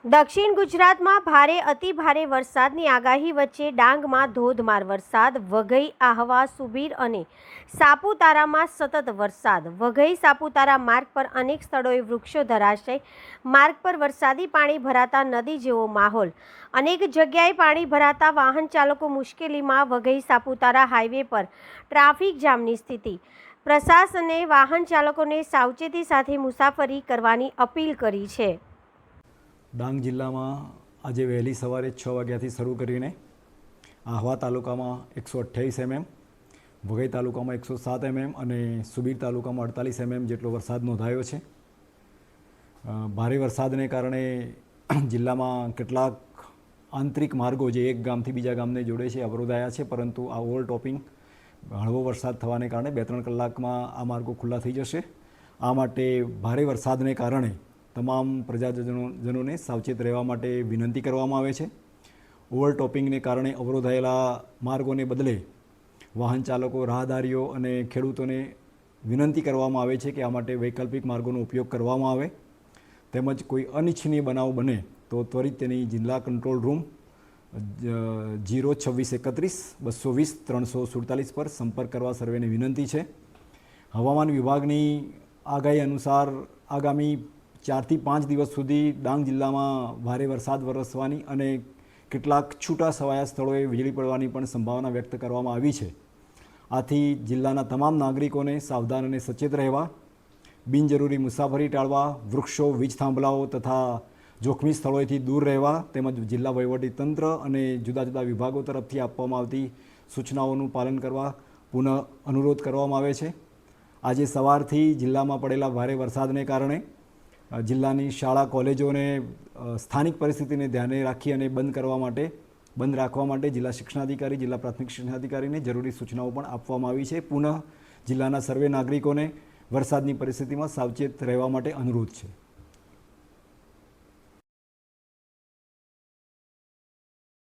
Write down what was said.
દક્ષિણ ગુજરાતમાં ભારે અતિ ભારે વરસાદની આગાહી વચ્ચે ડાંગમાં ધોધમાર વરસાદ, વઘઈ, આહવા, સુબીર અને સાપુતારામાં સતત વરસાદ. વઘઈ સાપુતારા માર્ગ પર અનેક સ્થળોએ વૃક્ષો ધરાશય, માર્ગ પર વરસાદી પાણી ભરાતા નદી જેવો માહોલ. અનેક જગ્યાએ પાણી ભરાતા વાહન ચાલકો મુશ્કેલીમાં. વઘઈ સાપુતારા હાઈવે પર ટ્રાફિક જામની સ્થિતિ. પ્રશાસને વાહન ચાલકોને સાવચેતી સાથે મુસાફરી કરવાની અપીલ કરી છે. ડાંગ જિલ્લામાં આજે વહેલી સવારે 6 વાગ્યાથી શરૂ કરીને આહવા તાલુકામાં 128 mm, વઘઈ તાલુકામાં 107 mm અને સુબીર તાલુકામાં 48 mm જેટલો વરસાદ નોંધાયો છે. ભારે વરસાદને કારણે જિલ્લામાં કેટલાક આંતરિક માર્ગો જે એક ગામથી બીજા ગામને જોડે છે અવરોધાયા છે, પરંતુ આ ઓવરટોપિંગ હળવો વરસાદ થવાને કારણે 2-3 કલાકમાં આ માર્ગો ખુલ્લા થઈ જશે. આ માટે ભારે વરસાદને કારણે તમામ પ્રજાજનોને સાવચેત રહેવા માટે વિનંતી કરવામાં આવે છે. ઓવરટોપિંગને કારણે અવરોધાયેલા માર્ગોને બદલે વાહન ચાલકો, રાહદારીઓ અને ખેડૂતોને વિનંતી કરવામાં આવે છે કે આ માટે વૈકલ્પિક માર્ગોનો ઉપયોગ કરવામાં આવે. તેમજ કોઈ અનિચ્છનીય બનાવ બને તો ત્વરિત તેની જિલ્લા કંટ્રોલ રૂમ 02631 220 347 પર સંપર્ક કરવા સર્વેને વિનંતી છે. હવામાન વિભાગની આગાહી અનુસાર આગામી 4 થી 5 દિવસ સુધી ડાંગ જિલ્લામાં ભારે વરસાદ વરસવાની અને કેટલાક છૂટા છવાયા સ્થળોએ વીજળી પડવાની પણ સંભાવના વ્યક્ત કરવામાં આવી છે. આથી જિલ્લાના તમામ નાગરિકોને સાવધાન અને સચેત રહેવા, બિનજરૂરી મુસાફરી ટાળવા, વૃક્ષો, વીજ થાંભલાઓ તથા જોખમી સ્થળોએથી દૂર રહેવા તેમજ જિલ્લા વહીવટીતંત્ર અને જુદા જુદા વિભાગો તરફથી આપવામાં આવતી સૂચનાઓનું પાલન કરવા પુનઃ અનુરોધ કરવામાં આવે છે. આજે સવારથી જિલ્લામાં પડેલા ભારે વરસાદને કારણે જિલ્લાની શાળા કોલેજોને સ્થાનિક પરિસ્થિતિને ધ્યાને રાખી અને બંધ રાખવા માટે જિલ્લા શિક્ષણાધિકારી, જિલ્લા પ્રાથમિક શિક્ષણાધિકારીને જરૂરી સૂચનાઓ પણ આપવામાં આવી છે. પુનઃ જિલ્લાના સર્વે નાગરિકોને વરસાદની પરિસ્થિતિમાં સાવચેત રહેવા માટે અનુરોધ છે.